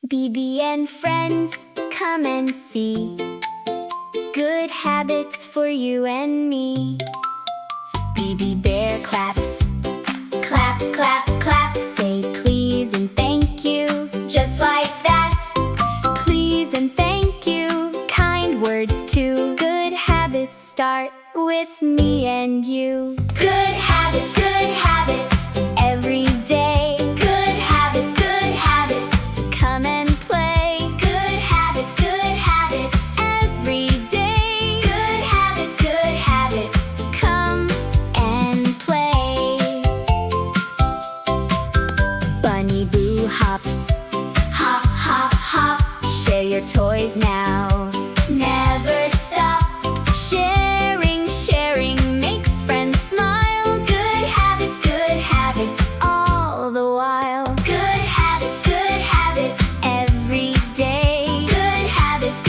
Bibi and friends, come and see good habits for you and me. Bibi Bear claps, clap, clap, clap. Say please and thank you, just like that. Please and thank you, kind words too. Good habits start with me and you. Good habits, every day. Good habits, come and play. Good habits, every day. Good habits, come and play. Bunny Boo hops, hop, hop, hop. Share your toys now, never stop. Sharing makes friends smile. Good habits, all the while. Good habits, every day. Good habits,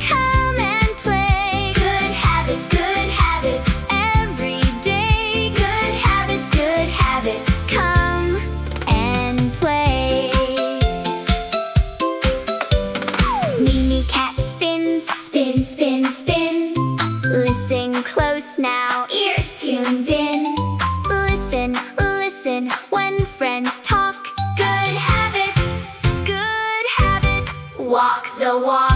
come and play. Good habits, every day. Good habits, come and play. Mimi cat spins, spin, spin, spin. Listen close now, ears tuned in. Listen when friends talk. Good habits, walk the walk.